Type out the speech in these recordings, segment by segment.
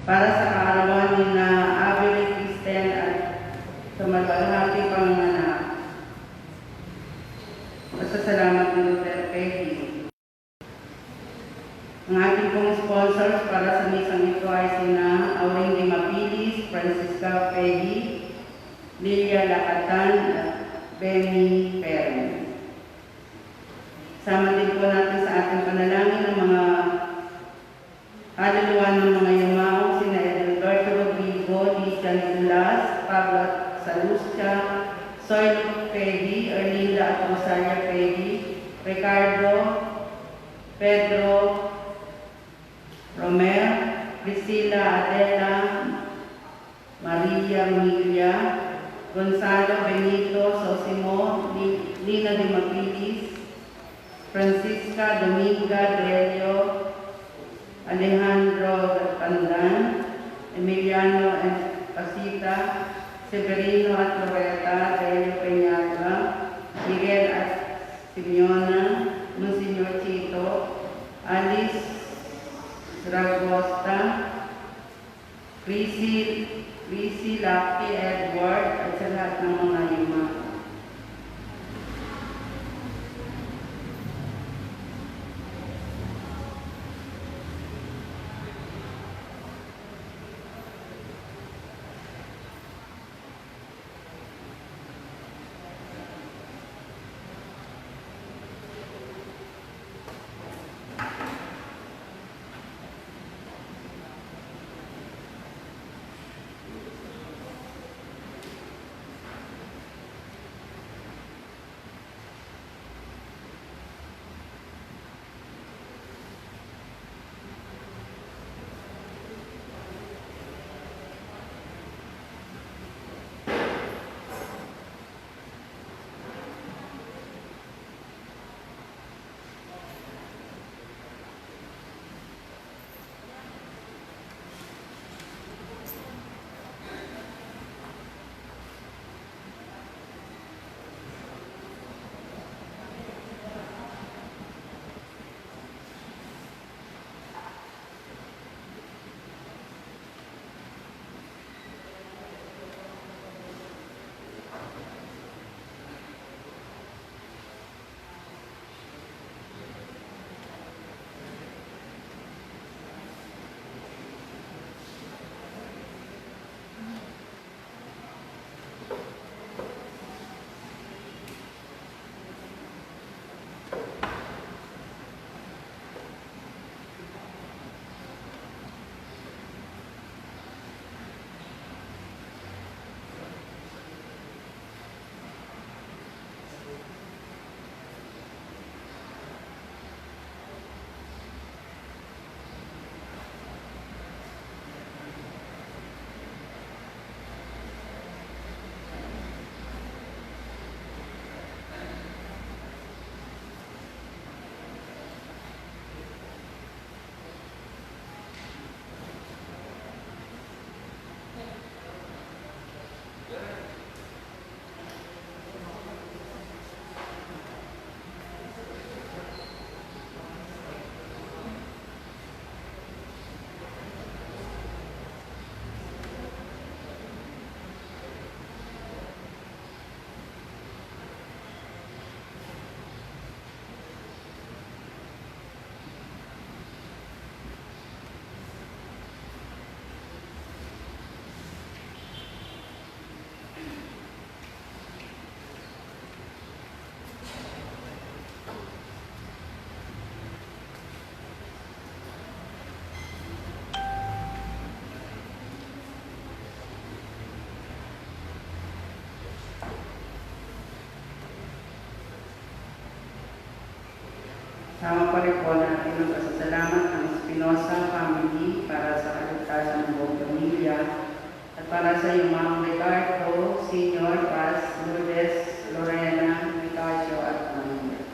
para sa kaarawan ni na Avery Kristen at sa maluwalhati panganak. Pasasalamat ng Dr. Peggy. Ang ating pong sponsors para sa misang ito ay sina Auring de Mapilis, Francisca Peggy, Lilia Lacatan at Benny Perry. Sama din po natin sa ating panalangin ng mga kaluluwa ng mga yumao, sina Edilberto Rodrigo, Licia Nicolas, Pablo Salusca, Soy Peggy, Erlinda at Rosalia Peggy, Ricardo, Pedro, Romer, Priscilla Adela, Maria Milia, Gonzalo Benito Sosimo, Lina de Mapilis, Francisca Dominga Delio, Alejandro Pandan, Emiliano Pasita, Severino at Loreta, Delio Peñaga, Miguel at Simeona, Monsignor Chito, Alice Ragosta, Lucy Lucky Edward at sa lahat ng mga yuma. Sama pa rin po natin ang pasasalamat ng Espinosa family para sa kaligtasan ng buong pamilya at para sa iyong mga Ricardo, Senior, Paz, Lourdes, Lorena, Ricardo at Maria.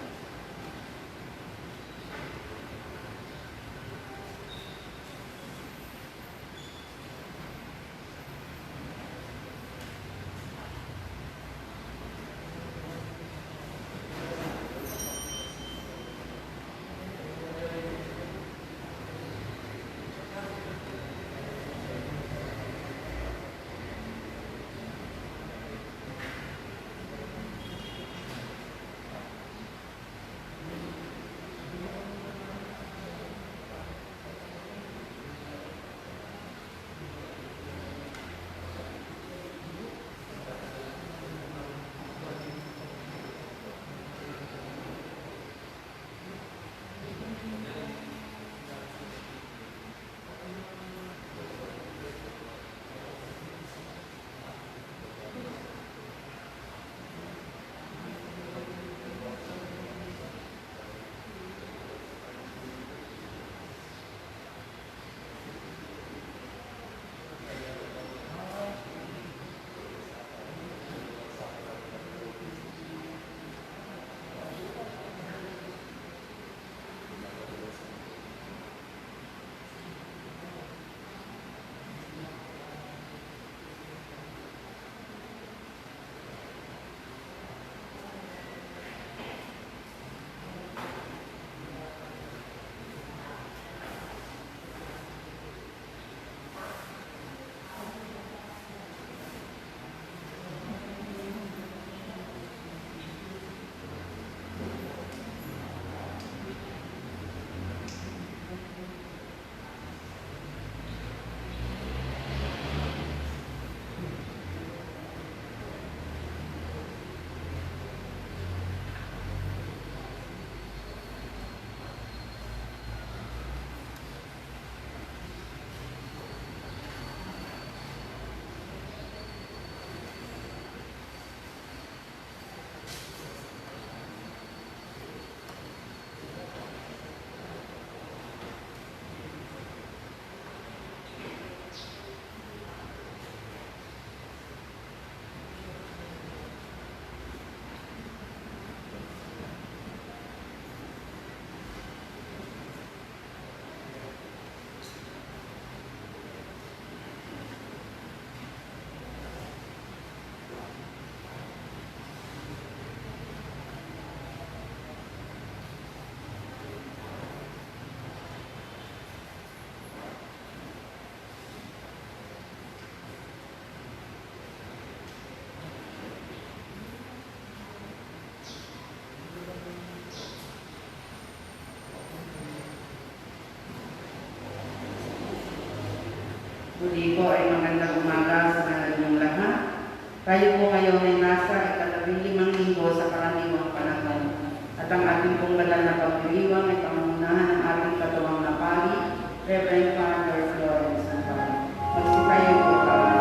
Muli po ay magandang umaga sa inyong lahat. Tayo po ngayon ay nasa ika-15 linggo sa karaniwang panahon. At ang ating pong banal na pagdiriwang ay pangunahan ng ating katuwang na pari, Reverend Father Florence Navarro. Magsitayo po tayo.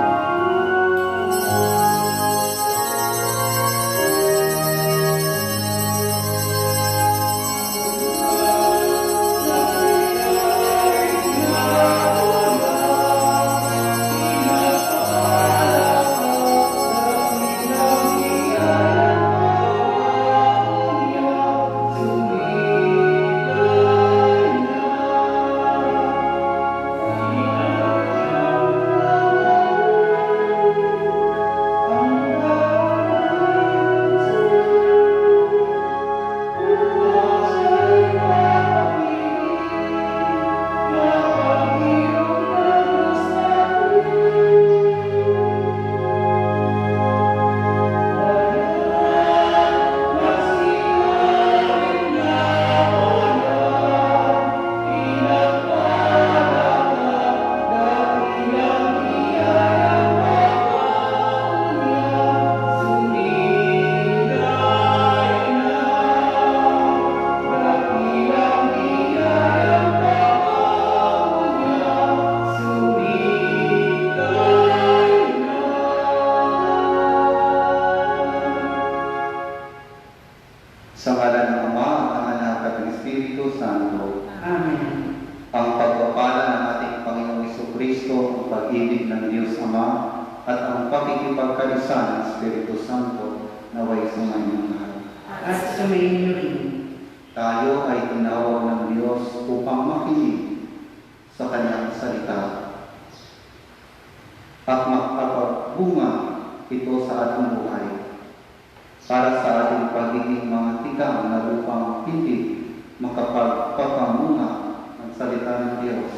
Sa ngalan ng Ama, at ng Anak, at ng Espiritu Santo. Amen. Ang pagpapala ng ating Panginoong Jesucristo, ang pag-ibig ng Diyos Ama, at ang pakikipagkaisa ng Espiritu Santo, naway sumayin lahat. At sumayin rin. Tayo ay tinawag ng Diyos upang makinig sa Kanyang salita at makapagbunga ito sa ating buhay para sa ating pagiging mga tigang na upang hindi makapagpapamunga ng salita ng Diyos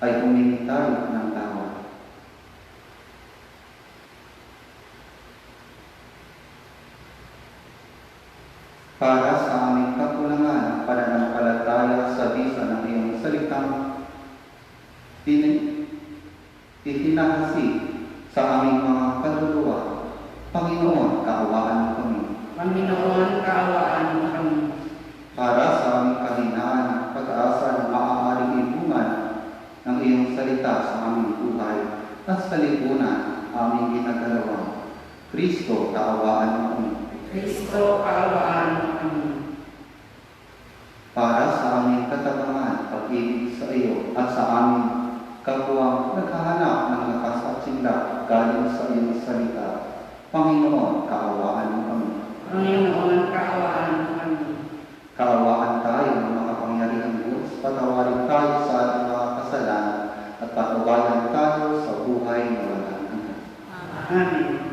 ay humingi tayo ng tawad. Para sa aming kakulangan, pananampalataya sa bisa ng iyong salitang itinahasi sa aming mga kaluluwa. Panginoon, kaawaan mo kami. Panginoon, kaawaan mo kami. Para sa aming kahinaan at pag-asa na maaaring ibungan ng iyong salita sa aming buhay at sa lipunan aming ginagalawan. Kristo, kaawaan mo kami. Kristo, kaawaan mo kami. Para sa aming katabangan, pag-ibig sa iyo at sa aming kapwang naghahanap ng lakas at sigla galing sa iyong salita. Panginoon, kaawaan mo kami. Panginoon, kaawaan mo kami. Kaawaan tayo ng makapangyarihang Diyos, patawarin tayo sa ating mga kasalanan at patubayan tayo sa buhay na walang hanggan. Amen.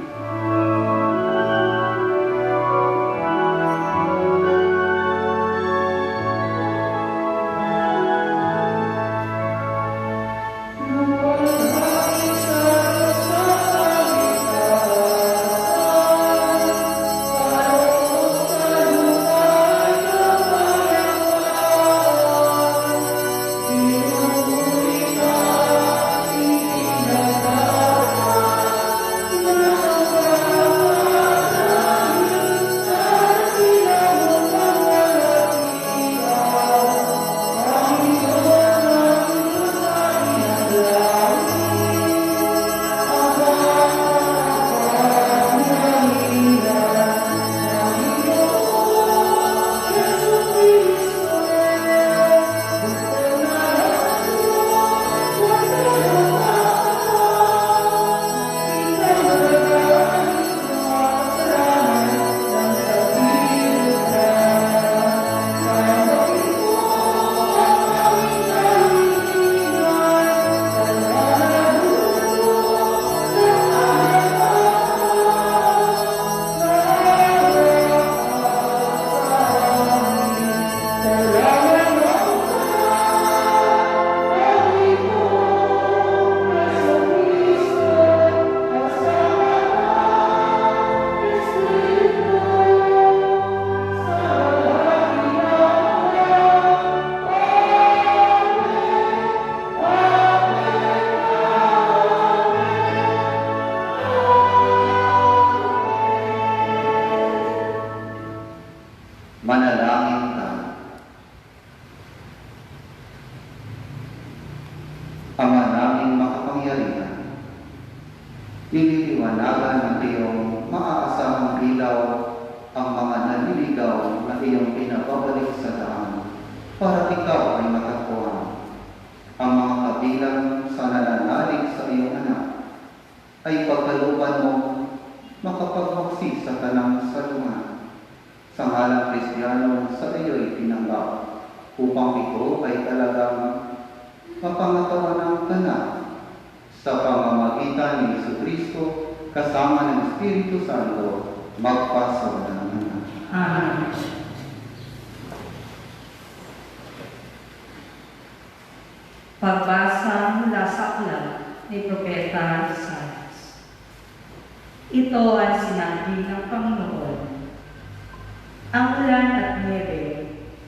Nililiwanagan ng iyong maaasahang ilaw ang mga nanliligaw na iyong pinababalik sa daan para ikaw ay matagpuan. Ang mga kabilang sa nananalig sa iyong anak ay pagkalooban mo makapagmaksi sa tanang salungan. Sa ngalang Kristiyano sa iyo'y tinanggap upang ito ay talagang mapangatawanan ka na sa pamamagitan ni Jesucristo kasama ng Espiritu Santo magpasawalan. Amen. Pagbasa mula sa aklat ni Propeta Isaias. Ito ang sinabi ng Panginoon. Ang ulan at niebe,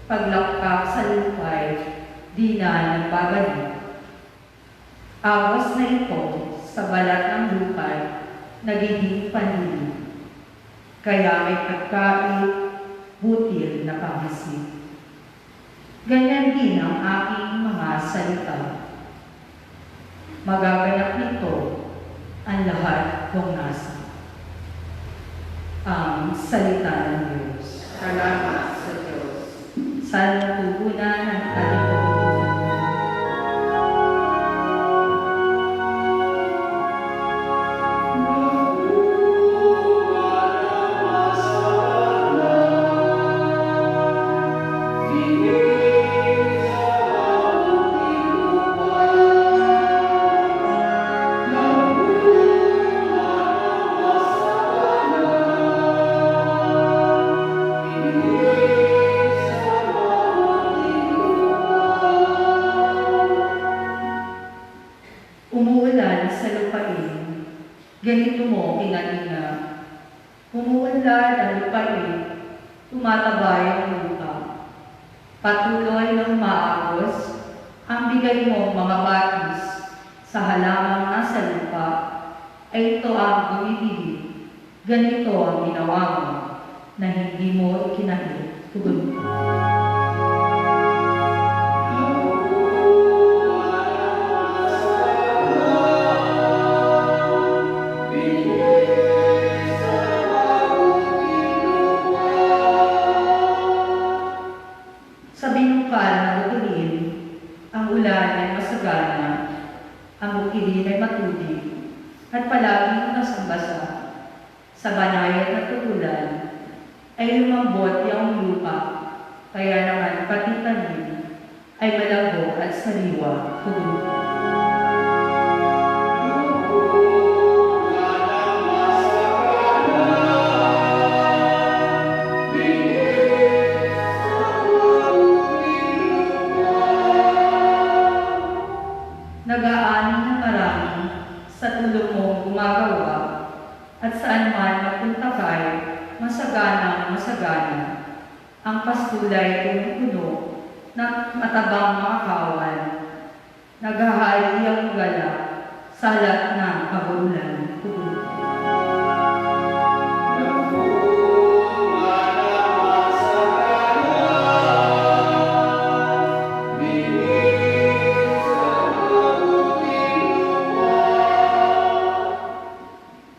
paglakpak sa lupay, di na nagbabalik. Awas na ito sa balat ng lupay, nagiging panili. Kaya may pagkait, butil na pangasin. Ganyan din ang aking mga salita. Magaganap nito ang lahat kong nasa. Ang salita ng Diyos. Salamat sa Diyos. Sana tugunan ang ating pagkukunan. Umuulan sa lupain, ganito mo kinalina. Umuulan ang lupain, tumatabay ang lupa. Patuloy ng maagos, ang bigay mo mga batis sa halamang nasa lupa, ay ito ang bumibili. Ganito ang ginawa mo, na hindi mo ikinahit. Tugon ko. Sa binungkal ng bukidin, ang ulan ay masagana, ang bukidin ay matubig, at palaging nasambasa. Sa banayan at tugulan, ay lumambot yung lupa, kaya naman pati tanim ay malabo at sariwa. Tugon ko. Nag-aani ng marami sa tulong mong gumagawa at saan man mapunta kay masagana. Ang pastulay puno ng matabang mga kawan. Naghahari ang gala sa lahat ng kabulan. Tugon ko.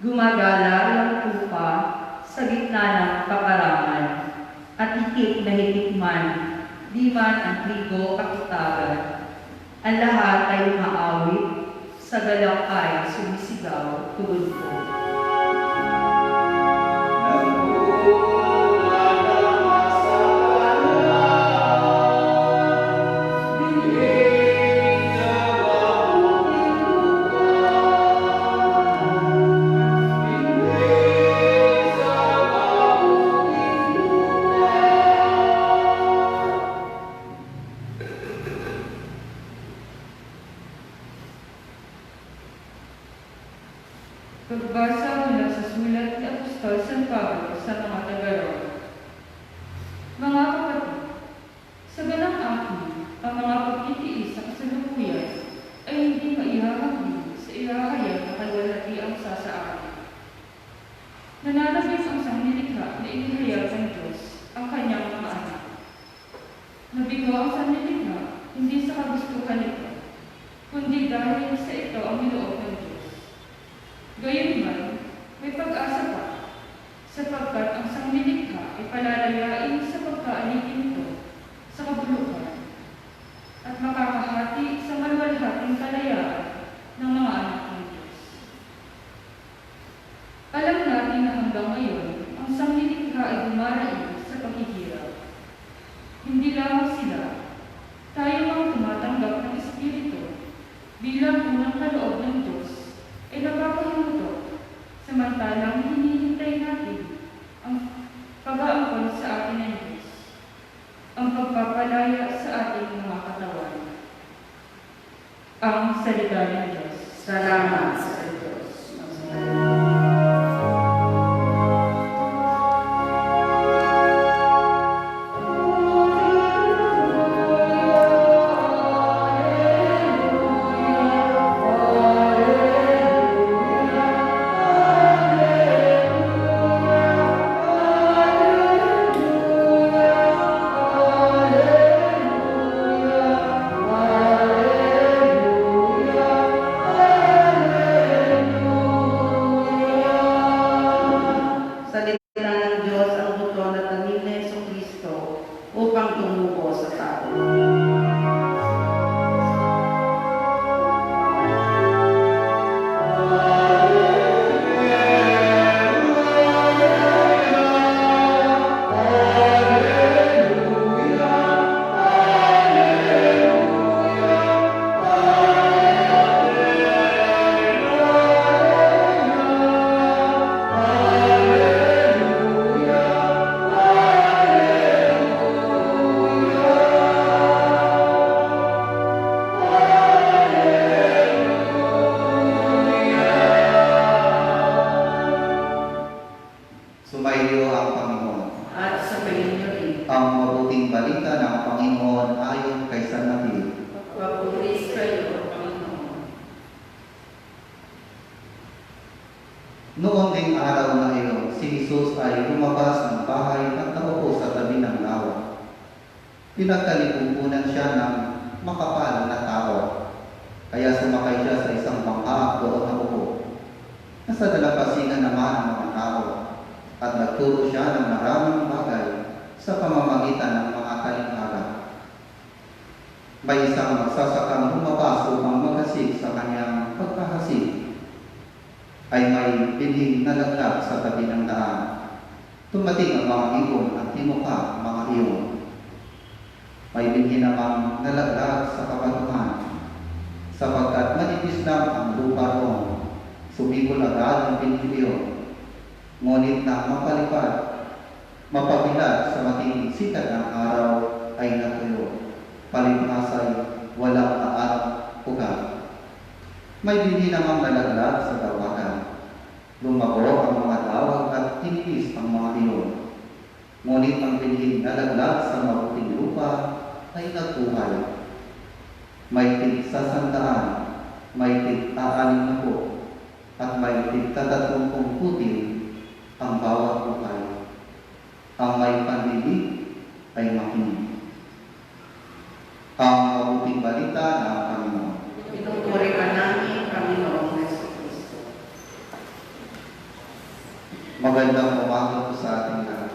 Gumagala ang tupa sa gitna ng kaparangan, at itik na hitik man, di man ang trigo kakitagan. Ang lahat ay umaawit, sa galaw ay sumisigaw. Tugon ko. Pagbasa mula sa sulat ni Apostol San Pablo sa mga taga-Roma. Mga kapatid, sa ganang akin, ang mga pagtitiis sa kasalukuyan ay hindi maihahagin sa ihahayag na kalwalhatiang sa akin. Nananabis ang sanlilikha na inihayag ng Diyos ang kanyang mga anak. Nabigo ang sanlilikha hindi sa kagustuhan nito, kundi dahil sa ito ang niloob ng Diyos. Gayon Noon ding araw na iyon, si Jesus ay lumabas ng bahay at naupo sa tabi ng lawa. Pinagkalipunan siya ng makapal na tao, kaya sumakay siya sa isang bangka doon naupo. Nasa dalampasigan naman ang mga tao at nagturo siya ng maraming bagay sa pamamagitan ng mga talinghaga. May isang magsasakang lumabas upang maghasik sa kanyang pagkahasik ay may binhing nalaglag sa tabi ng daan. Tumating ang mga ibon at tinuka ang mga iyon. May binhi namang nalaglag sa kabatuhan, sapagkat manipis lang ang lupa roon. Sumibol agad ang binhi iyon. Ngunit na mapabilat sa matinding sikat ng araw ay natuyo. Palibhasay walang aanong ugat. May binhi namang nalaglag sa dawakan. Lumago ang mga dawag at tinipis ang mga iyon. Ngunit ang binhi nalaglag sa mabuting lupa ay nagbuhay. May tig-100, may tig-60, at may tig-30 putil ang bawat buhay. Ang may pandinig ay makinig. Ang mabuting balita ng Panginoon. Pinupuri ka namin, Panginoong Jesucristo. Magandang umaga po sa ating lahat.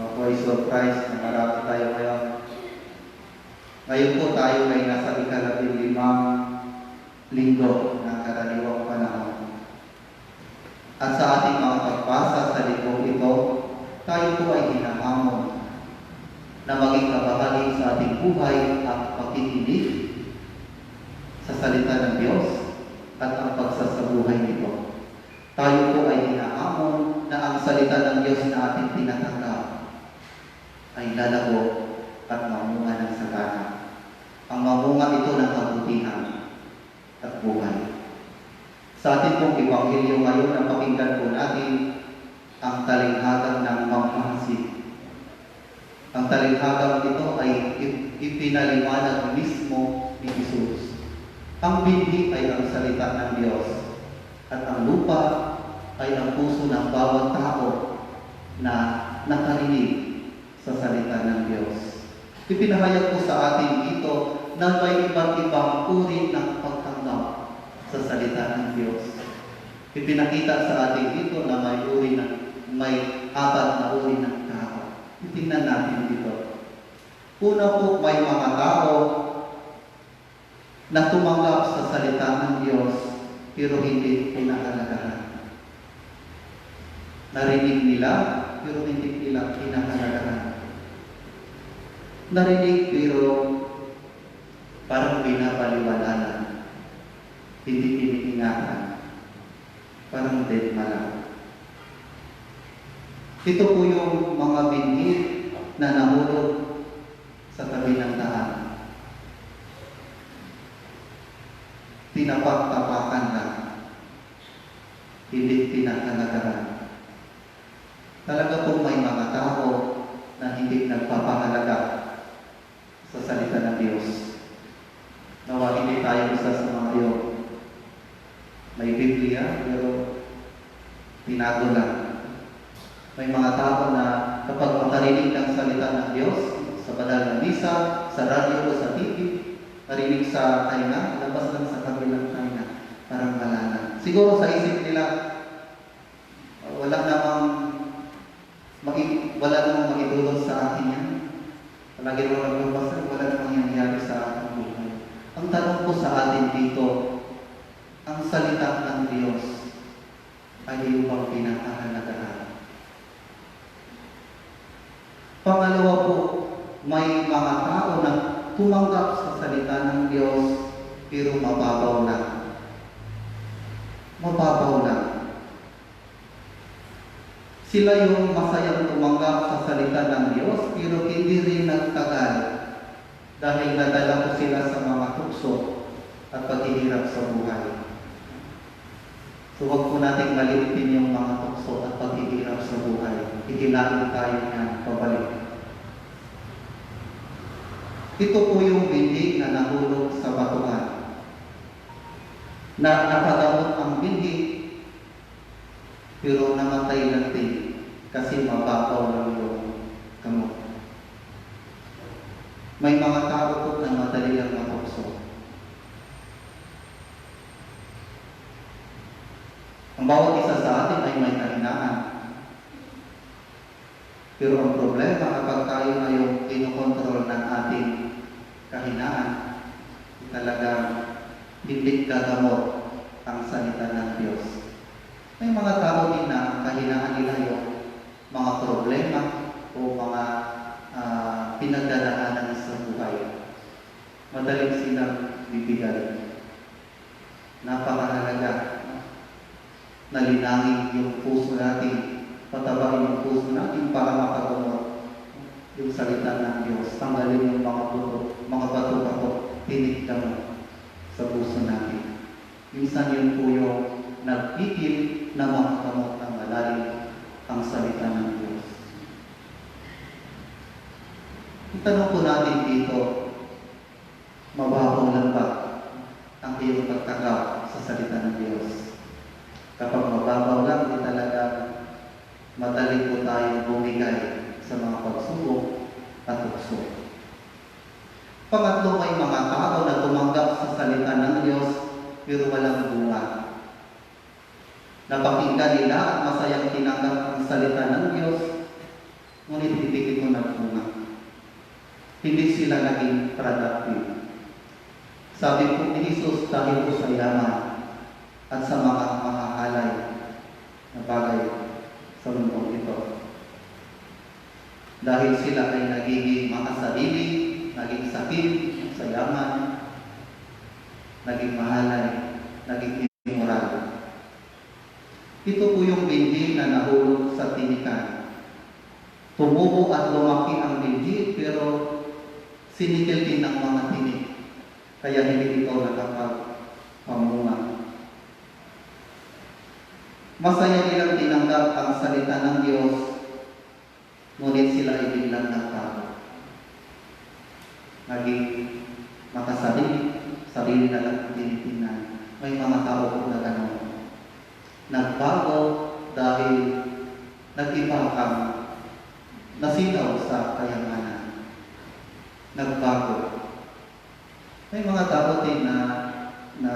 Ako ay surprise na marami tayo ngayon. Ngayon po tayo ay nasa 15 linggo ng karaniwang panahon. At sa ating mga pagbasa sa linggong ito, tayo po ay hinahamon na maging kabahagi sa ating buhay at pakikinig sa salita ng Diyos at ang pagsasabuhay nito. Tayo po ay hinahamon na ang salita ng Diyos na ating tinatanggap ay lalago at mamunga ng sagana. Ang mamunga ito ng kabutihan at buhay. Sa ating pong Ebanghelyo ngayon, ang pakinggan po natin ang talinghagang ng pagmamahasik. Ang talinghagang ito ay ipinaliwanag mismo ni Jesus. Ang binhi ay ang salita ng Diyos at ang lupa ay ang puso ng bawat tao na nakarinig sa salita ng Diyos. Ipinahayag po sa atin dito na may iba't ibang uri ng pagtanggap sa salita ng Diyos. Ipinakita sa atin dito na may 4 na uri ng tao. Tingnan natin dito. Una po, may mga tao na tumanggap sa salita ng Diyos pero hindi pinahalagahan. Narinig nila pero hindi nila pinahalagahan. Narinig pero parang binabaliwalanan. Hindi piniingatan. Parang dead lang. Ito po yung mga binhi na nahulog sa tabi ng daan. Tinapak-tapakan lang. Hindi pinahalagahan. Talaga pong may mga tao na hindi nagpapahalaga sa salita ng Diyos. Nawa hindi tayo isa sa mga iyon. May Biblia, pero tinago lang. May mga tao na kapag makarinig ng salita ng Diyos, sa banal na misa, sa radyo o sa TV, marinig sa tainga, labas lang sa kabilang tainga, parang wala na. Siguro sa isip nila, wala namang makitulong sa akin yan. Palagi naman nagbabasa, wala namang nangyayari sa ating buhay. Ang tanong ko sa atin dito, ang salita ng Diyos ay iyong pinakahalagahan. Pangalawa po, may mga tao na tumanggap sa salita ng Diyos pero mababaw lang. Mababaw lang. Sila yung masayang tumanggap sa salita ng Diyos pero hindi rin nagtagal dahil nadala ko sila sa mga tukso at paghihirap sa buhay. So huwag po natin malimutin yung mga tukso at paghihirap sa buhay. Hihilain tayo niyan pabalik. Ito po yung binhi na nahulog sa batuhan. Na nakagamot ang binhi pero namatay lang din kasi mababaw lang yung gamot. May mga tao po na madali lang matukso. Ang bawat isa sa atin ay may kahinaan. Pero ang problema kapag tayo ay yung kinokontrol ng ating kahinaan, talagang hindi gagamot ang salita ng Diyos. May mga tao din na ang kahinaan nila yung mga problema o mga pinagdadaanan sa buhay. Madaling silang bibigay. Napakahalaga na linangin yung puso natin, patabain yung puso natin para makagamot yung salita ng Diyos. Tanggalin yung mga bato-bato, tinikta mo sa puso natin. Minsan yun po yung nagpipil na makagamot ng malalim ang salita ng Diyos. Itanong po natin dito, mababaw lang ba ang iyong pagtanggap sa salita ng Diyos? Kapag mababaw lang, di talaga madali po tayong bumigay sa mga pagsubok at tukso. Pangatlo, may mga tao na tumanggap sa salita ng Diyos pero walang bunga. Napakinggan nila at masayang tinanggap ang salita ng Diyos, ngunit hindi ito nagbunga. Hindi sila naging productive. Sabi po ni Jesus, dahil po sa yaman at sa mga mahahalay na bagay sa mundong ito. Dahil sila ay nagiging makasarili, naging sakit sa yaman, naging mahalay, naging immoral. Ito po yung binhi na nahulog sa tinikan. Tumubo at lumaki ang binhi, pero sinikil din ng mga tinik. Kaya hindi ito nakapagpamunga. Masaya nilang tinanggap ang salita ng Diyos, ngunit sila ay biglang nagtago. Naging makasarili, sarili na lang tinitingnan. May mga tao po na gano'n. Nagbago dahil nag-iba ang nasilaw sa kayamanan. Nagbago. May mga tao din na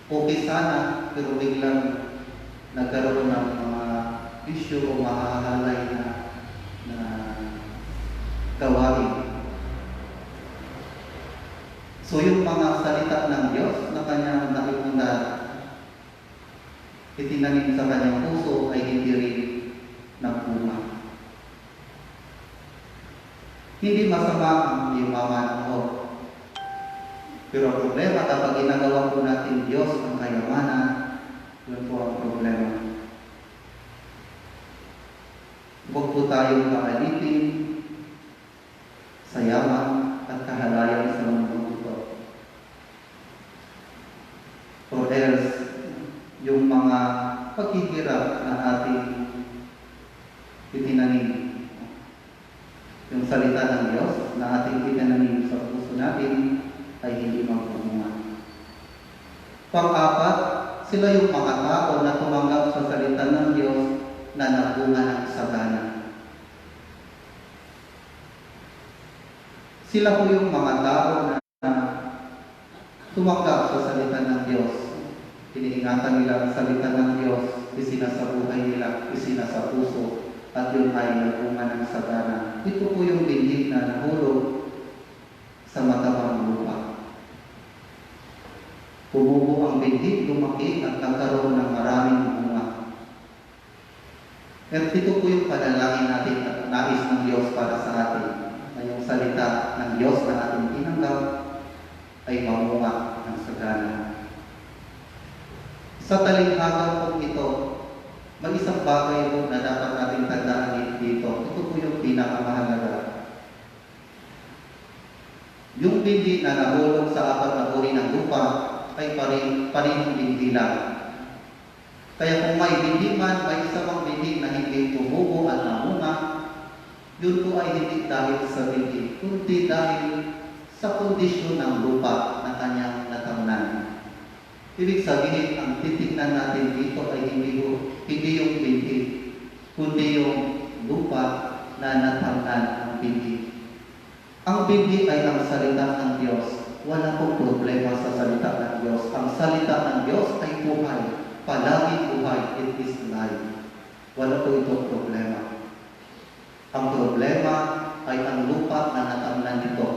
okay sana, pero biglang nagkaroon ng mga issue o mahahalay na gawain. So yung mga salita ng Diyos na kanyang naipundan, itinanim sa kanyang puso ay hindi rin nagbunga. Hindi masama ang yumaman o. Pero ang problema, kapag ginagawa po natin Diyos ang kayamanan, yun po ang problema. Huwag po tayong maalitin sa yaman at kahalayan sa mundo ito. Or else, yung mga paghihirap na ating itinanim, yung salita ng Diyos na ating itinanim sa puso natin ay hindi magpumunga. Pang-apat, sila yung mga tao na tumanggap sa salita ng Diyos na nagbunga ng sagana. Sila po yung mga tao na tumanggap sa salita ng Diyos. Iniingatan nila ang salita ng Diyos, isinasabuhay nila, isinasa puso, at yun ay nagbunga ng sagana. Ito po yung binhi na nahulog sa matabang lupa. Pumubo ang binhi, lumaki at nagkaroon ng maraming bunga. At ito po yung panalangin natin at nais ng Diyos para sa atin, na yung salita ng Diyos na ating tinanggap ay mamunga ng sagana. Sa talinghaga po ito, may isang bagay po na dapat natin tandaan dito. Ito po yung pinakamahalaga. Yung binhi na nahulog sa apat na uri ng lupa ay paring binhi lang. Kaya kung may binhi man, may isa pang binhi na hindi tumubo at namunga, yun po ay hindi dahil sa binhi, kundi dahil sa kondisyon ng lupa na kanyang natamnan. Ibig sabihin, ang titignan natin dito ay hindi yung binhi, kundi yung lupa na natamnan ng binhi. Ang binhi ay ang salita ng Diyos. Wala pong problema sa salita ng Diyos. Ang salita ng Diyos ay buhay. Palagi buhay. It is life. Wala po itong problema. Ang problema ay ang lupa na natamnan nito.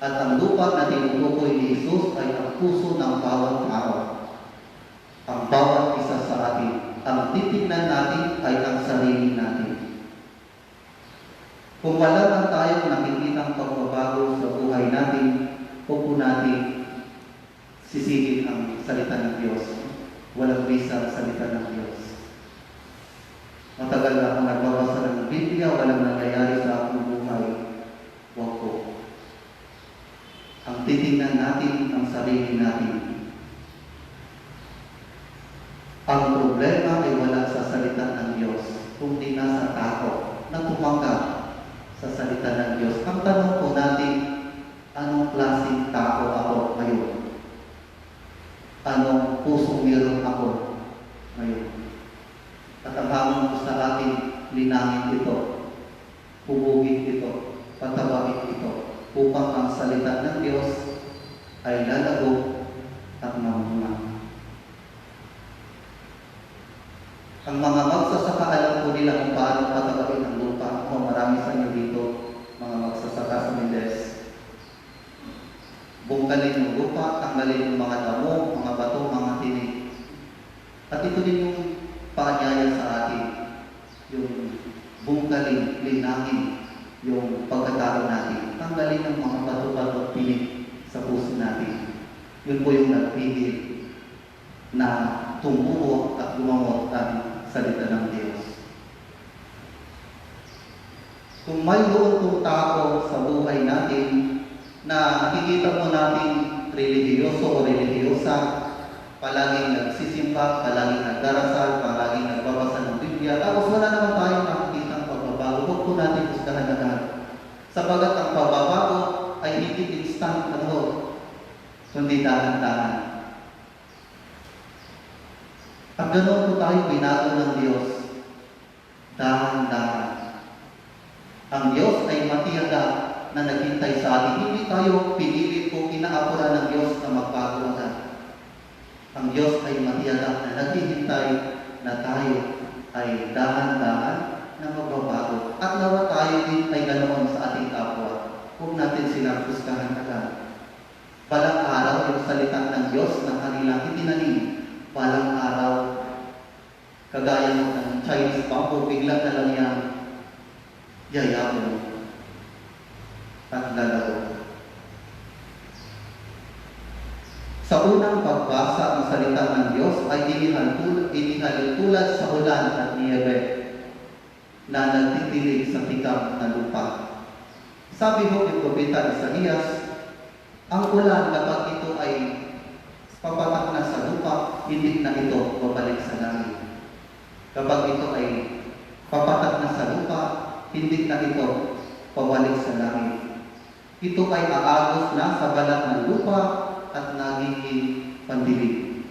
At ang lupa na tinutukoy ni Jesus ay ang puso ng bawat tao. Ang bawat isa sa atin. Ang titignan natin ay ang sarili natin. Kung wala man tayong nakikitang pagbabago sa buhay natin, huwag po natin sisingin ang salita ng Diyos. Walang bisa ang salita ng Diyos. Matagal na akong nagbabasa ng Biblia, walang nangyayari sa aking buhay. Huwag po. Ang titingnan natin ang sarili natin. Ang problema ay wala sa salita ng Diyos, kundi nasa tao na tumanggap sa salita ng Diyos. Ang tanong po natin, anong klaseng tao ako ngayon? Anong pusong meron ako ngayon? At ang hamon ko sa atin, linangin ito, hubugin ito, patabain ito, upang ang salita ng Diyos ay lalago at mamunga. Ang mga magsasaka, alam po nila kung paano patabain ang lupa. Ako, marami sa inyo dito, mga magsasaka sa Mendes. Bungkalin yung lupa, tanggalin yung mga damo, mga bato, mga tinig. At ito din yung paanyaya sa atin, yung bungkalin, linangin, yung pagkatao natin. Tanggalin ang mga bato-bato at tinig sa puso natin. Yun po yung nagpigil na tumuo at lumamot ang salita ng Diyos. Kung mayroon pong tao sa buhay natin na nakikita mo natin relihiyoso o relihiyosa, palaging nagsisimba, palaging nagdarasal, palaging nagbabasa ng Biblia, tapos wala naman tayong nakikita ang pagbabago, huwag po natin gustahan agad. Sapagat ang pagbabago ay hindi instant kundi dahan-dahan. At ganoon po tayo binago ng Diyos, dahan-dahan. Ang Diyos ay matiyaga na naghintay sa atin. Hindi tayo pinilit o inaapura ng Diyos na magbago agad. Ang Diyos ay matiyaga na naghihintay na tayo ay dahan-dahan na magbabago. At nawa tayo din ay ganoon sa ating kapwa. Huwag natin silang puskahan agad. Balang araw yung salita ng Diyos na kanilang itinanim. Balang araw, kagaya ng Chinese bamboo, bigla na lang yan yayapon at lalago. Sa unang pagbasa ng salita ng Diyos ay inihalintulad sa ulan at niyebe na nagtitilig sa tikam na lupa. Sabi mo ni Propeta Isaías, ang ulan kapag ito ay papatak na sa lupa, hindi na ito babalik sa langit. Kapag ito ay papatak na sa lupa, hindi na ito pabalik sa langit. Ito ay aagos na sa balat ng lupa at nagiging pandilig.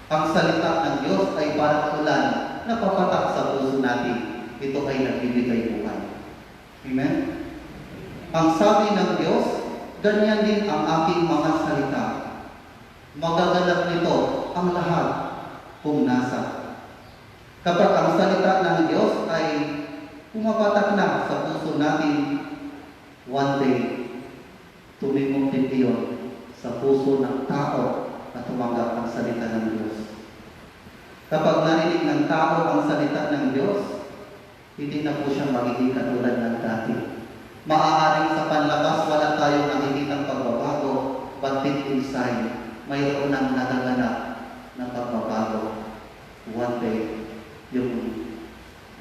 Ang salita ng Diyos ay parang ulan na papatak sa puso natin. Ito ay nagbibigay buhay. Amen? Ang sabi ng Diyos, ganyan din ang aking mga salita. Magaganap nito ang lahat kung nasa. Kapag ang salita ng Diyos ay pumapatak na sa puso natin, one day, tumimok din iyon sa puso ng tao na tumanggap ang salita ng Diyos. Kapag narinig ng tao ang salita ng Diyos, hindi na po siya magiging katulad ng dati. Maaaring sa panlabas wala tayong nakikitang pagbabago, but deep inside, mayroon ng nagaganap na pagbabago. One day, yung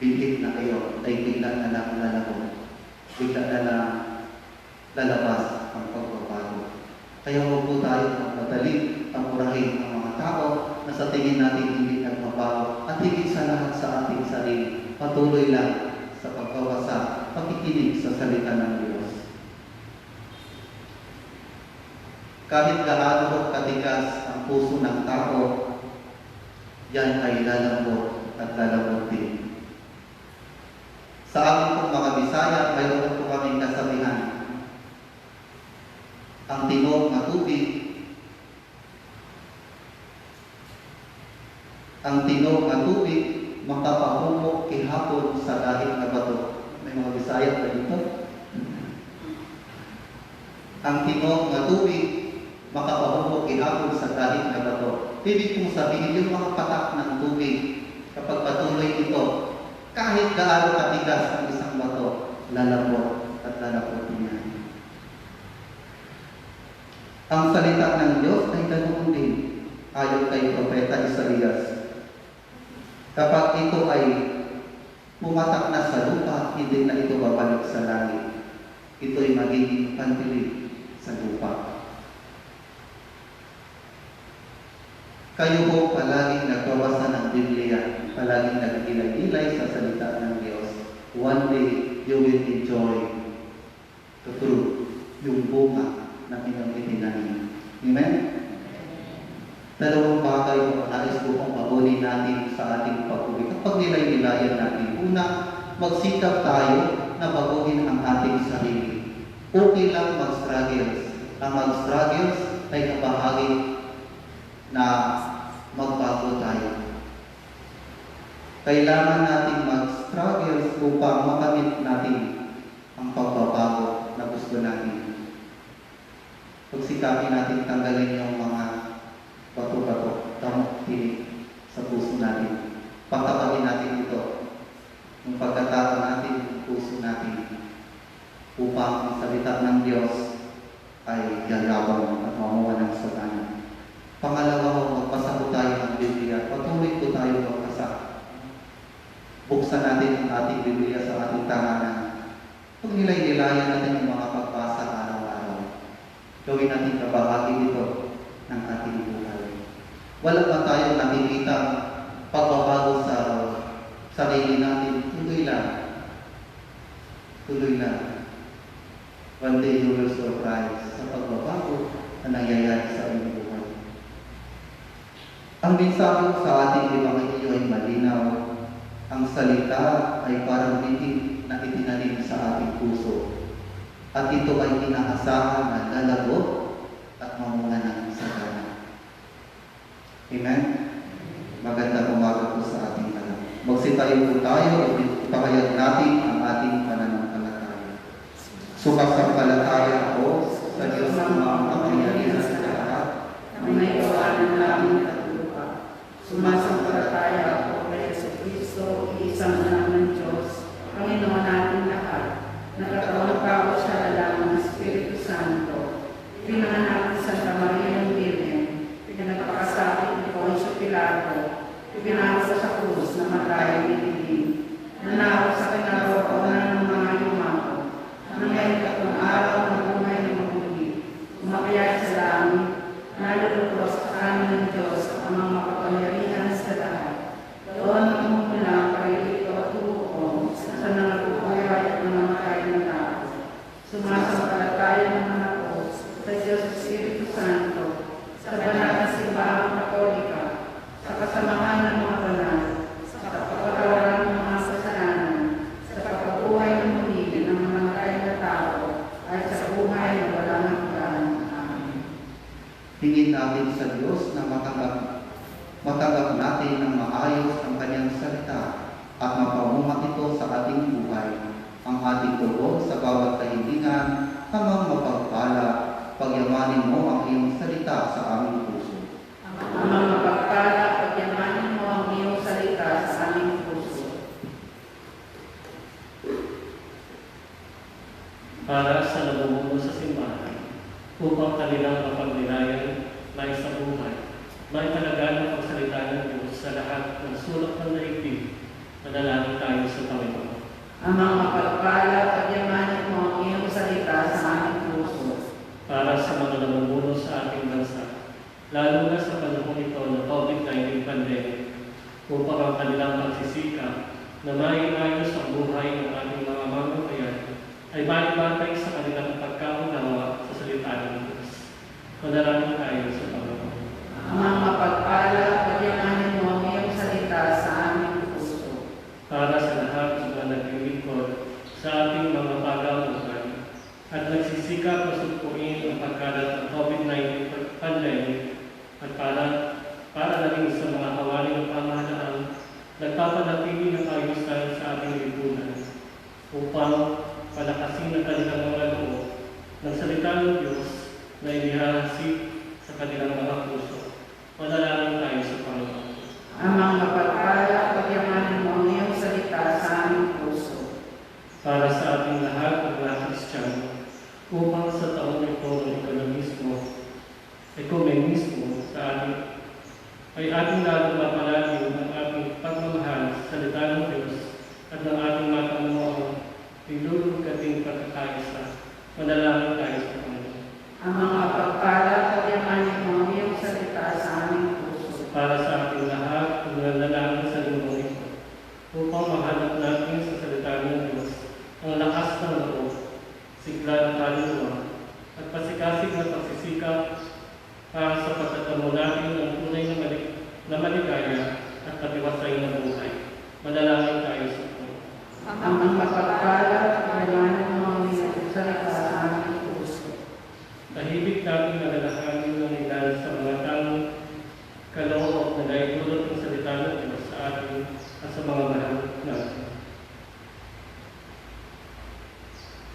bibig na kayo ay bigla na lang lalago. Bigla na lang lalabas ang pagbabago. Kaya huwag po tayo magmadali ang purahin ang mga tao na sa tingin natin hindi nagbabago at higit sa lahat sa ating sarili. Patuloy lang sa pagbabasa, pakikinig sa salita ng Diyos. Kahit gaano katigas ang puso ng tao, yan ay lalambot at lalabot din. Sa amin pong mga Bisaya, mayroon po kaming kasabihan. Ang tinog na tubig, makapahumok kihapon sa dahil na bato. May mga Bisaya pa dito. Ang tinog na tubig, makapahumok kihapon sa dahil na bato. Ibig kong sabihin, yung mga patak ng tubig, kapag patuloy ito, kahit gaano katigas ang isang bato, lalabot at lalabot niya. Ang salita ng Diyos ay ganoon din, ayon kay Propeta Isaías. Kapag ito ay pumatak na sa lupa, hindi na ito babalik sa langit. Ito ay magiging pantilig sa lupa. Kayo po palaging nagbabasa ng Biblia, palaging nagdilay-dilay sa salita ng Diyos. One day, you will enjoy the fruit, yung bunga ng inyong itinanim. Amen? Dalawang bagay po nais ko pong pabunin natin sa ating pag-uwi. Kapag nilay-nilayan natin, una, magsikap tayo na baguhin ang ating sarili. Okay lang mag-struggles. Ang mag-struggles ay kabahagi na magbago tayo. Kailangan natin mag-struggles upang makamit natin ang pagbabago na gusto natin. Pagsikapin natin tanggalin yung mga bato-bato, tamok, tinik sa puso natin. Pagtapatin natin ito. Yung pagkatao natin, yung puso natin, upang ang salita ng Diyos ay gagawang at mamuwanan sa tanan. Pangalawa, magbasa po tayo ng Biblia. Patuloy po tayo magbasa. Buksan natin ang ating Biblia sa ating tahanan. Pag nilay-nilayan natin yung mga pagbasa araw-araw. Gawin natin kabahagi dito ng ating buhay. Wala pa tayong nakikita pagbabago sa sarili natin. Tuloy lang. Tuloy lang. One day you will surprise sa pagbabago na nangyayari sa inyong buhay. Ang mensahe sa ating Ebanghelyo ay malinaw. Ang salita ay parang bitin na itinanim sa ating puso. At ito ay inaasahan na lalagot at mamunga ng sagana. Amen? Magandang umaga po sa ating lahat. Magsitayo po tayo at ipahayag natin ang ating pananampalataya. Sumasampalataya ako sa Diyos ng mga kapangyarihan sa lahat na may gawanan namin at lupa. Sumasampalataya ako kay Jesucristo, isang anak ng Diyos, Panginoon natin lahat, nagkatawang tao sa lalang ng Espiritu Santo, pinanganak sa Santa Maria ng Virgen, pinagpakasakit ni Poncio Pilato, pinako sa krus na matay iligin, nanako sa kinaroroonan ng mga yumao, na ngayon katong araw ng buhay ng maguli, umakyat sa langit, nalulubos sa kanan ng Diyos ang mga makapangyarihan sa lahat. Doon ang umulang parilito at tubuong sa nangabubuhay at namamatay ng tao. Sumasampalataya naman ako sa Diyos Espiritu Santo, sa banal na simbahang Katolika, sa kasamahan ng mga banal, sa kapatawaran ng mga kasalanan, sa pagkabuhay ng muli ng namamatay na tao, at sa buhay na walang hanggan. Amen. Hingin natin sa Diyos na matanggap natin ng maayos ang kanyang salita at mapamuhat ito sa ating buhay. Ang ating tugon sa bawat kahilingan hanggang mapagpala, pagyamanin mo ang iyong salita sa aming puso. Amang mapagpala, pagyamanin mo ang iyong salita sa aming puso. Para sa namumuno sa simbahan, upang kanilang mapagnilayan na sa buhay, may talagang ang salita ng Diyos sa lahat ng sulok ng daigdig. Manalangin tayo sa Panginoon. Amang mapagpala, pagyamanin mo ang iyong salita sa aming puso. Para sa mga namumuno sa ating bansa, lalo na sa panahon ito ng COVID-19 pandemic, upang ang kanilang pagsisikap na maiayos ang buhay ng ating mga mamamayan ay malibatay sa kanilang pagkaunawa sa salita ng Diyos. Manalangin tayo sa Panginoon. Amang mapagpala, pagyamanin mo ang iyong salita sa aming puso. nagsisikap na sugpuin ang pagkalat ng COVID-19 pandemic at para na rin sa mga kawani ng pamahalaan, nagpapanatili ng ayusan sa ating lipunan upang palakasin ang kanilang mga loob ng salita ng Diyos na inihahasik sa kanilang mga puso. Manalangin tayo sa Panginoon. Amang mapagpala, pagyamanin mo ang iyong salita sa aming puso. Para sa ating lahat ng mga Kristiyano, upang sa taong ito ng ekumenismo sa ating ay ating lalong mapalalim ang ating pagmamahal sa salita ng Diyos at ng ating matamuang nilulugating pagkakaisa. Manalangin tayo sa Panginoon. Amang mapagpala, pagyamanin mo ang iyong salita sa aming puso. Para sa ating lahat ng nanalangin sa lingkong ito, upang mahanap natin sa salita ng Diyos ang lakas ng loob, sigla ng kaluluwa, at pasikasig na pagsisikap para sa pagtatamo natin ng tunay na maligaya at katiwasay na buhay. Manalangin tayo sa Panginoon. Amang mapagpala, pagyamanin mo ang iyong salita sa aming puso. Tahimik natin nalalahanin ng ilan sa mga taong kaloob na naitulot ng salita ng Diyos sa atin at sa mga mahal natin.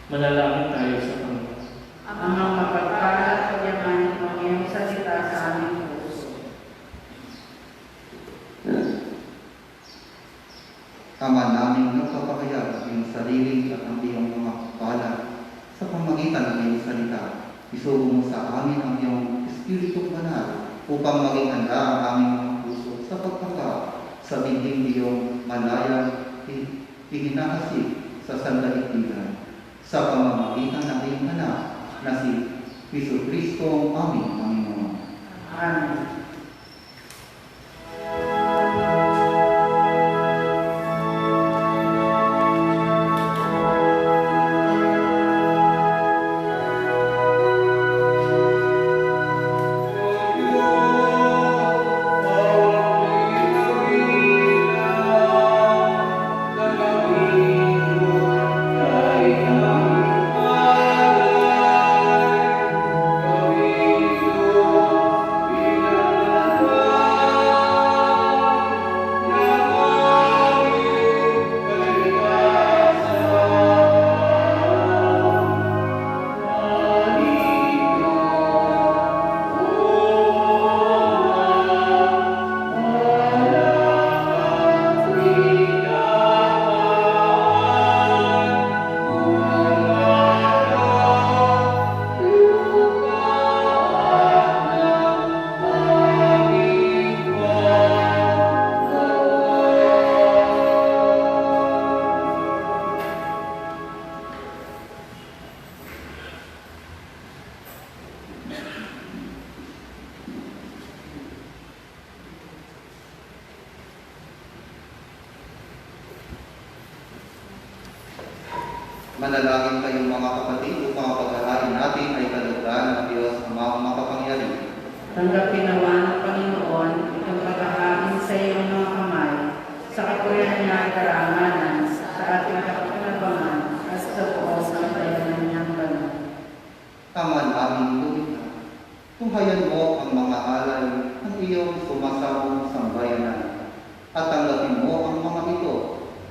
Manalangin tayo sa Panginoon. Amang mapagpala, pagyamanin mo ang iyong salita sa aming puso. Ama naming nagpapakayag ang iyong sarili at ang iyong mga pala sa pamagitan ng iyong salita. Isugo mo sa amin ang iyong Espiritu Banal upang maging handa ang aming mga puso sa pagpaka sa binding iyong malayang ihinahasik sa sandaigdigan sa pamamagitan ng iyong anak na si Jesucristo ang aming Panginoon. Amen. Manalangin kayong mga kapatid upang ang paghahain natin ay kalugdan ng Diyos Amang makapangyarihan. Tanggapin nawa ng Panginoon itong paghahain sa iyong mga kamay, sa kapurihan niya at karangalan, sa ating kapakinabangan, at sa buos ng bayanan niyang banal. Ama naming lumikha, tunghayan mo ang mga alay ng iyong sumasamong sambayanan, at tanggapin mo ang mga ito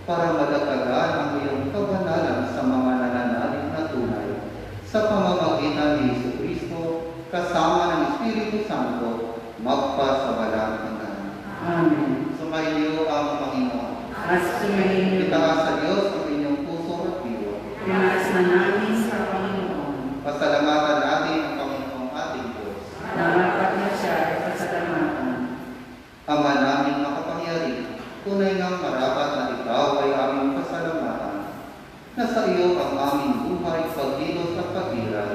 para madagdagan ang iyong kabanalan sa mga nananalig na tunay sa pamamagitan ni Jesucristo kasama ng Espiritu Santo magpasawalang hanggan. Amen. Sumainyo ang Panginoon. At sumayin niyo, Itaas sa Diyos ang inyong puso at diwa. tinaas na namin sa Panginoon. Pasalamatan natin ang Panginoong ating Diyos. Narapat na siya ay pasalamatan. Ama naming makapangyarihan, tunay ngang marapat na ikaw ay aming pasalamatan, na sa iyo ang aming buhay, pagkilos at pag-iral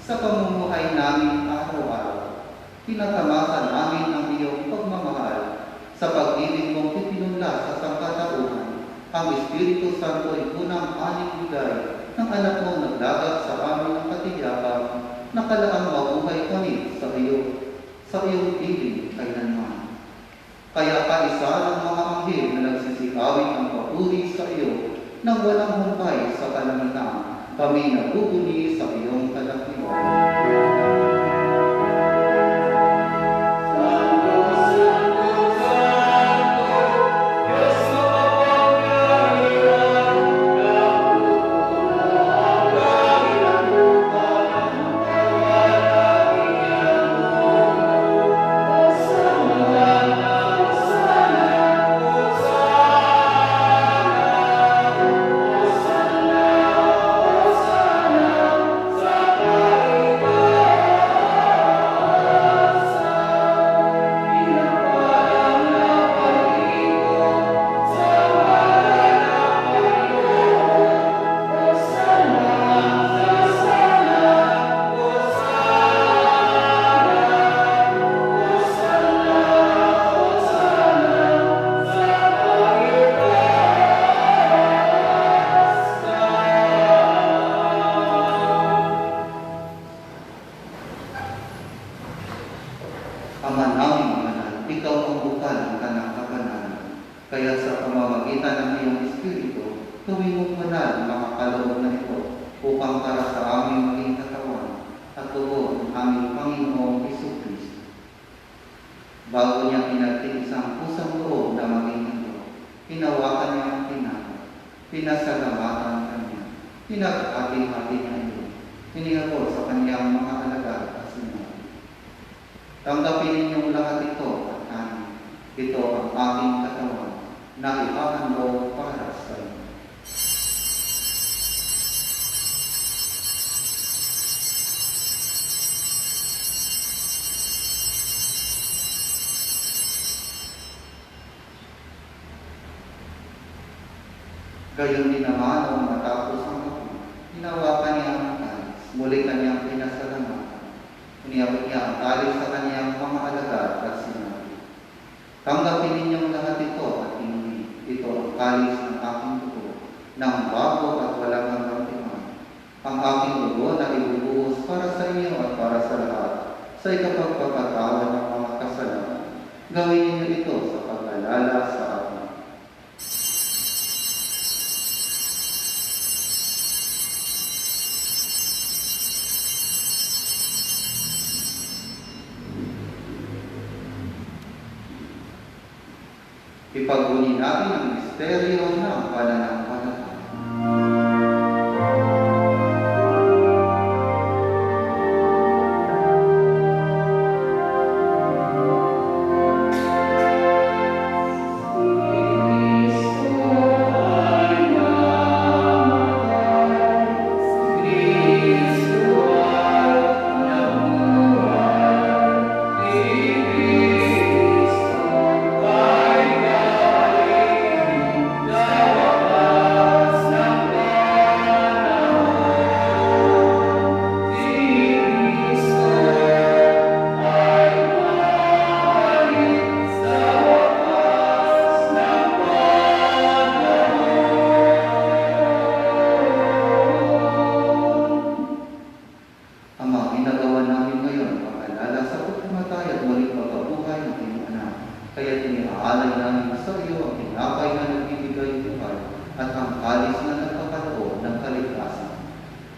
sa pamumuhay namin araw-araw. Tinatamasa namin ang iyong pagmamahal sa pag-ibig mong ipinunla sa sangkatauhan. Ang Espiritu Santo ay unang aning bigay ng anak mo naglagat sa amin ng katiyakan na kalaang mabuhay kami sa iyong piling kailanman. Kaya kaisa ng mga anghel na nagsisikawin ang papuri sa iyo nang walang humpay sa kalamitan kami nabubuni sa iyong kadakilaan. Ama naming manal, ikaw ang bukal ng kanang kapanalan. Kaya sa pamamagitan ng iyong Espiritu, tuwing mong manal ang mga kaloob na ito upang para sa aming maging katawan at tugon ng aming Panginoong Jesucristo. Bago niya pinagtiis ang pusang loob na maging ito, hinawakan niya ang tinapay, pinasalamatan kanya, pinaghati-hati niya ito, inihapon sa kanyang mga alagad at sinabi, tanggapin ninyong lahat ito at amin. Ito ang aking katawan na ihahandog para sa inyo. Gayon din naman nung matapos ang hapon, hinawakan niya ang talis, muli kanyang pinasalamatan. Iniyabot niya ang talis sa kanyang mga alagad at sinabi, tanggapin ninyong lahat ito at hindi. Ito ang talis ng aking dugo, ng bago at walang hanggang timan. Ang aking dugo na ibubuhos para sa inyo at para sa lahat, sa ikapagpapatawad ng mga kasalanan. Gawin ninyo ito sa pag-alala sa akin. Ipaguni natin ang misteryo ng pananampalataya.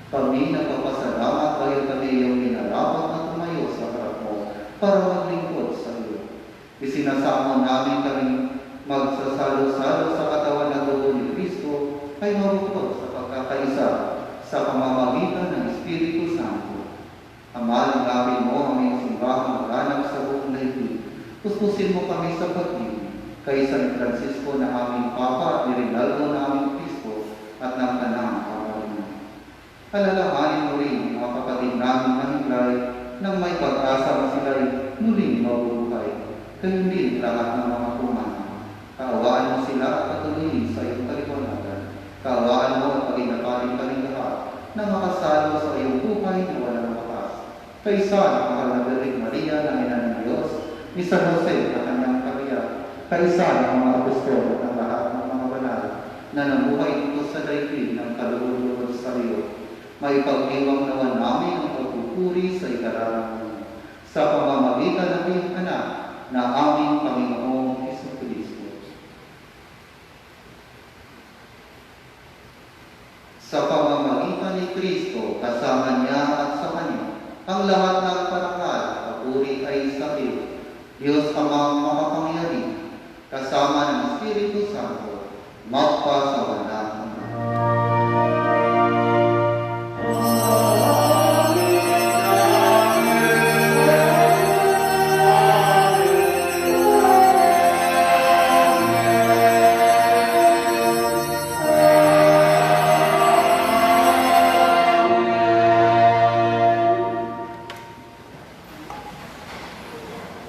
Kami nagpapasalamat dahil kami iyong minarapat na tumayo sa harap mo para maglingkod sa iyo. Isinasamo namin kami magsasalo-salo sa katawan ng dugo ni Kristo ay marupot sa pagkakaisa sa pamamagitan ng Espiritu Santo. Amalan namin mo ang iyong simbahang ganap sa buong daigdig. Puspusin mo kami sa pag-ibig kay San Francisco na aming Papa at ni Rinaldo na aming Kristo at ng kanang alalahanin mo rin mga kapatid namin na higlay nang may pag-asa na sila'y muling mabubuhay. Kayo din lahat ng mga pumanaw. Kaawaan mo sila at patuloyin sa iyong kaliwanagan. Kaawaan mo at pag-inakaling kaming lahat na makasalo sa iyong buhay na walang wakas. Kaysa ang mahal na Birhen Maria na ina ng Diyos, ni San Jose na kanyang kabiyak, kaysa ang mga apostol at ang lahat ng mga banal na namuhay dito sa daigdig ng kaluluwa sa iyo. May pag-iwang naman namin ang pagpupuri sa ikararangan sa pamamagitan ng iyong anak na aming Panginoong Jesucristo. Sa pamamagitan ni Kristo, kasama niya at sa Kanya, ang lahat ng parangal, papuri ay sa iyo, Diyos Amang makapangyarihan, kasama ng Espiritu Santo, magpasawalang hanggan.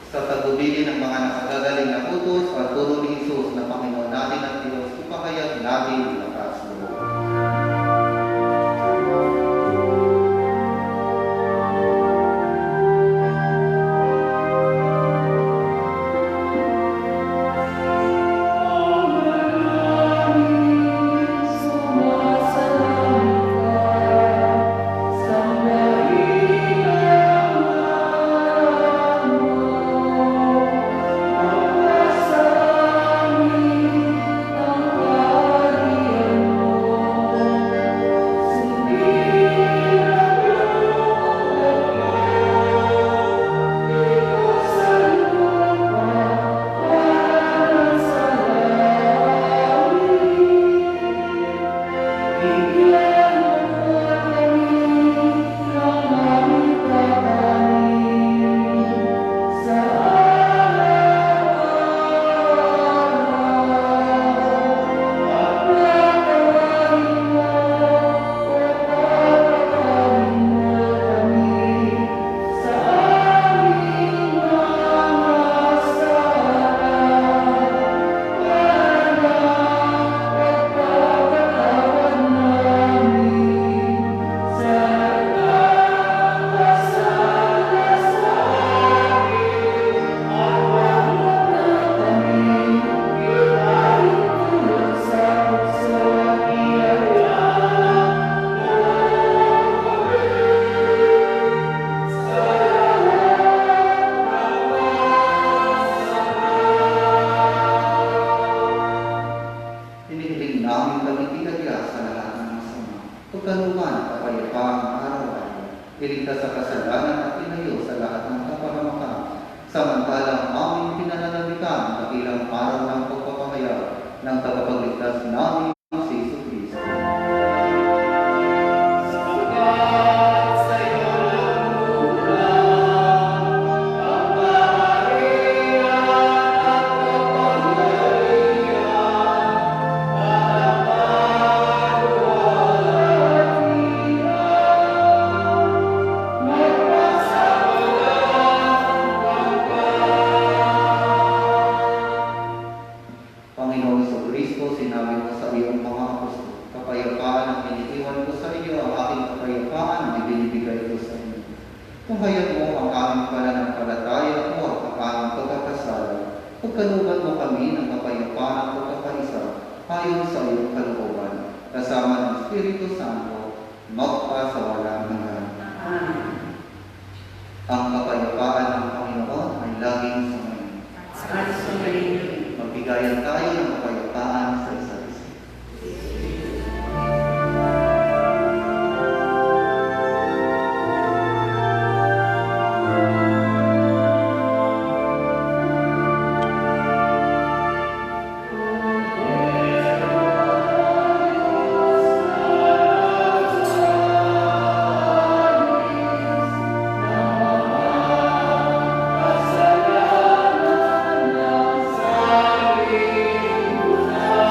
Sa tagubili ng mga nakagagaling na utos at turo ni Jesus na Panginoon natin at Diyos, ipahayag natin lakas loob. Hinihiling namin kami tinagya sa lahat ng masama. Pagkanuman, kapayapaan, araw-araw, iligtas sa kasalanan at inayo sa lahat ng kapahamakan. Samantalang aming pinananalikan ang dakilang araw ng pagpapahayag ng tagapagligtas namin si Jesucristo. Panginoon Jesucristo, sinabi mo sa iyong mga apostol, kapayapaan ang iniiwan ko sa iyo, ang aking kapayapaan ang ibinibigay ko sa inyo. Tunghayan mo ang aming pananampalataya mo at ang aming pagkakasala. Pagkanuban mo kami ng kapayapaan at pagkakaisa ayon sa iyong kalooban, kasama ng Espiritu Santo, magpasawalang hanggan. Ang kapayapaan ng Panginoon ay laging sa ngayon. At sumayin Magbigayan tayo ng kapayapaan sa isa't isa. Sa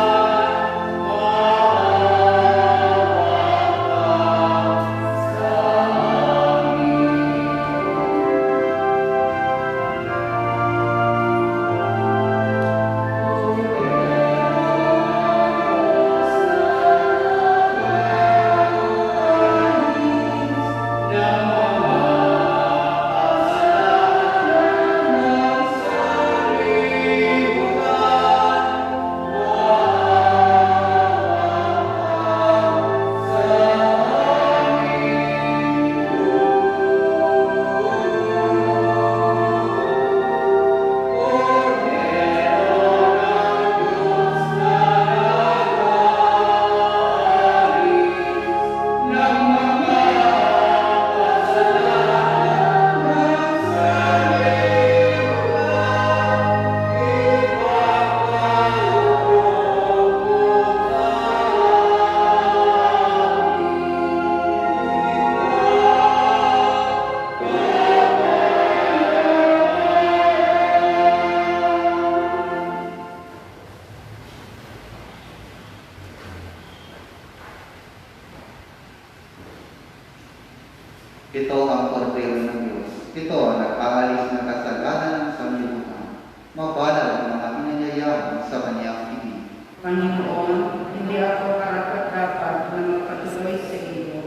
Panginoon, hindi ako karapat-dapat na magpatuloy sa iyo,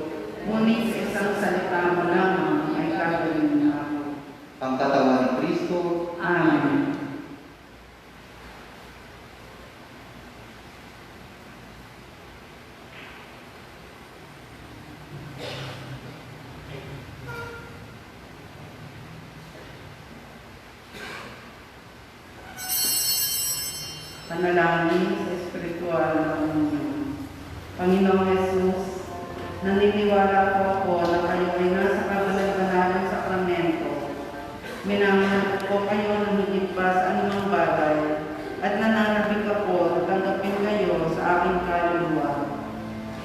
ngunit sa isang salita mo lamang ay gagawin na ako. Ang katawan ni Kristo. Amen. Panalangin sa espiritual na mundo. Panginoong Jesus, naniniwala po ako na kayo ay nasa kabanal-banalang sakramento. Minamahal po kayo ng higit pa sa anumang bagay at nananabik ako na tanggapin kayo sa aking kaluluwa.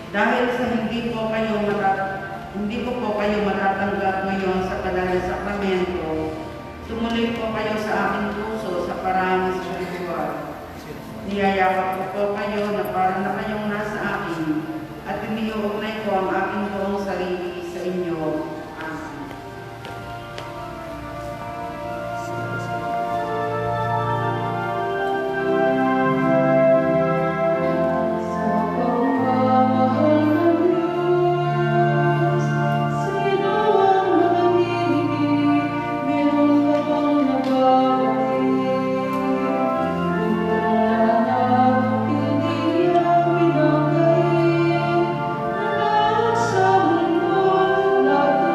Dahil sa hindi ko po kayo matatanggap ngayon sa banal na sakramento, tumuloy po kayo sa aking puso sa parang espiritual. Niyayakap ko po kayo na para na kayong nasa akin at iniuugnay ko ang aking buong sarili sa inyo. Amen. Sa pagmamahal ng Diyos, sino ang makahihigit? Meron ka bang nababalik? Hindi ang pinagkain, nalaot sa mundo, lahat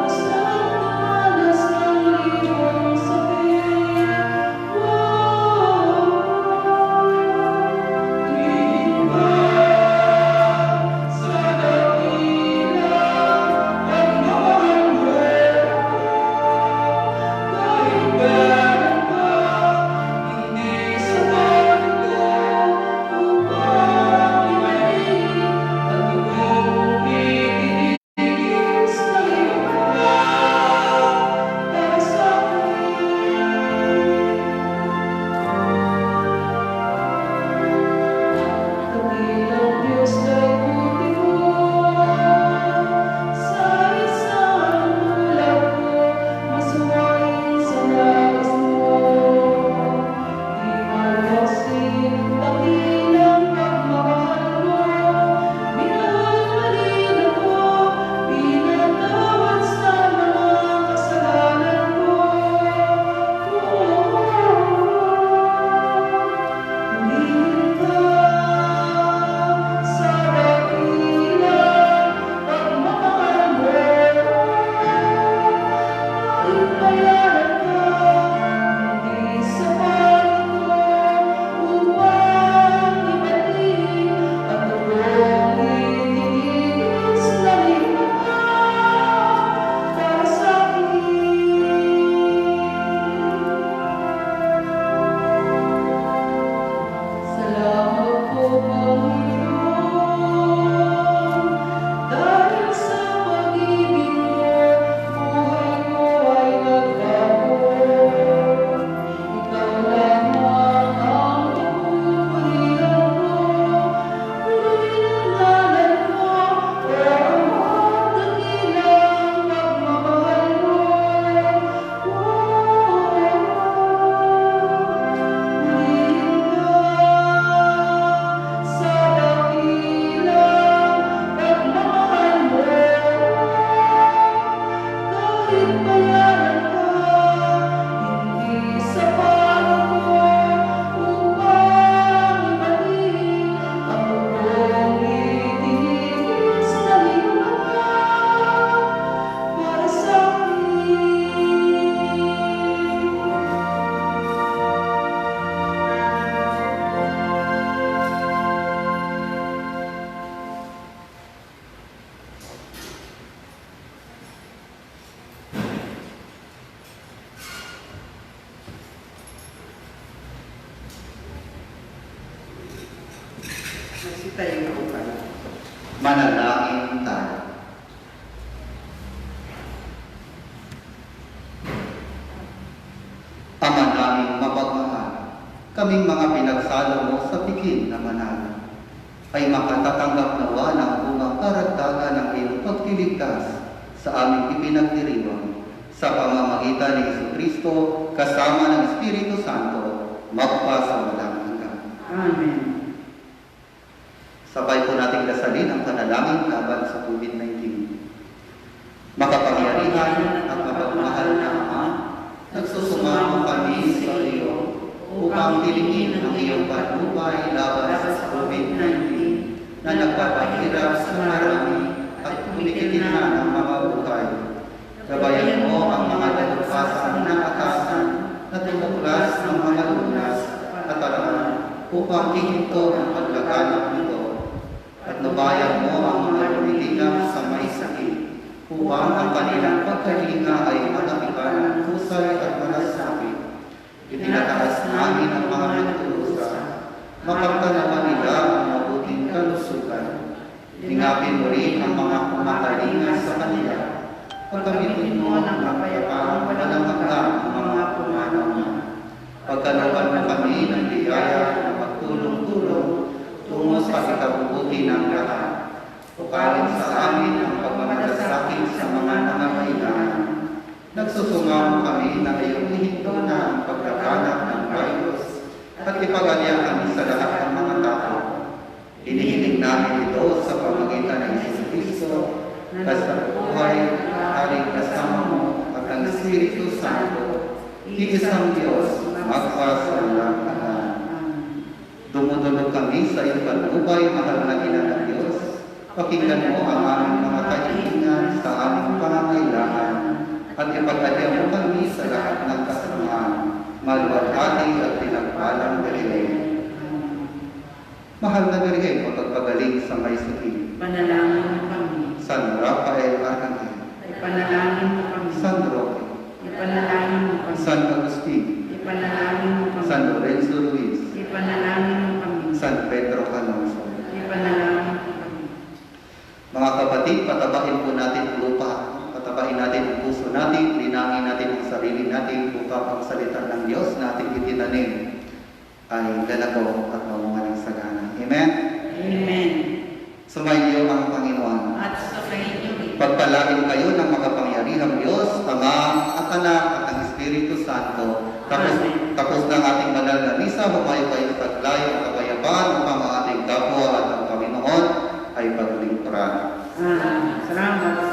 Magsitayo po kayo. Manalangin tayo. Ama naming mapagmahal, kaming mga pinagsalo mo sa pikin na manalo, ay makatatanggap nawa ng bungang karagdagan ng iyong pagtiligtas sa aming ipinagdiriwang sa pamamagitan ni Jesucristo kasama ng Espiritu Santo magpasawalang hanggan. Amen. kami sa iyo upang tilingin ang iyong patnubay laban sa COVID-19 na nagpapahirap sa marami at kumikitinhan ang mga buhay. Gabayan mo ang mga nalupasan na akasan na tumuklas ng mga lunas at paraan upang ihinto ang paglaganap nito. At nabayan mo ang mga lumilingap sa may sakit upang ang kanilang pagkahinga ay makapitan ng husay at malasakit. Itinataas namin ang mga nagturusa, mapagtanaman nila ang mabuting kalusugan. Lingapin mo rin ang mga kumakalinga sa kanila. Pagkamitin mo ng kapayapaan walang hanggan ang mga pumanaw na. Pagkalooban mo kami ng biyaya na magtulong-tulong tungo sa ikabubuti ng lahat. Pukarin sa amin ang pagmamalasakit sa mga nangangailangan. Nagsusungaw kami na iyong ihinto na ang pagkakanap ng virus at ipag-alya kami sa lahat ng mga tao. Inihiling namin ito sa pamagitan ng Isus Kristo na sa buhay, haring kasama mo at ang Espiritu Santo, iisang Diyos, magpasawalang lahat. Dumudulog kami sa iyong patnubay, mahal na Ina ng Diyos. Pakinggan mo ang aming mga kahilingan sa aming pangangailangan at ipag-alya mo kami sa lahat ng kasamaan, maluwalhati at pinagpalang Birhen. Mahal na Birhen, mapagpagaling sa may sakit. Panalangin mo kami. San Rafael Arcangel, Ipanalangin mo kami. San Roque, Ipanalangin mo kami. San Agustin, Ipanalangin mo kami. San Lorenzo Luis, Ipanalangin mo kami. San Pedro Calonso. Ipanalangin mo kami. Mga kapatid, patabahin po natin ang lupa. Patabahin natin ang puso natin, linangin natin ang sarili natin upang ang salita ng Diyos natin itinanim ay lalago at mamunga ng sagana. Amen? Amen. Sumainyo ang Panginoon. At sa kayo rin. Pagpalain kayo ng makapangyarihang Diyos, Ama at Anak at ang Espiritu Santo. Tapos ng ating banal na misa, humayo kayo sa taglay ang kapayapaan upang ang ating kapwa at ang Panginoon ay paglingkuran. Salamat.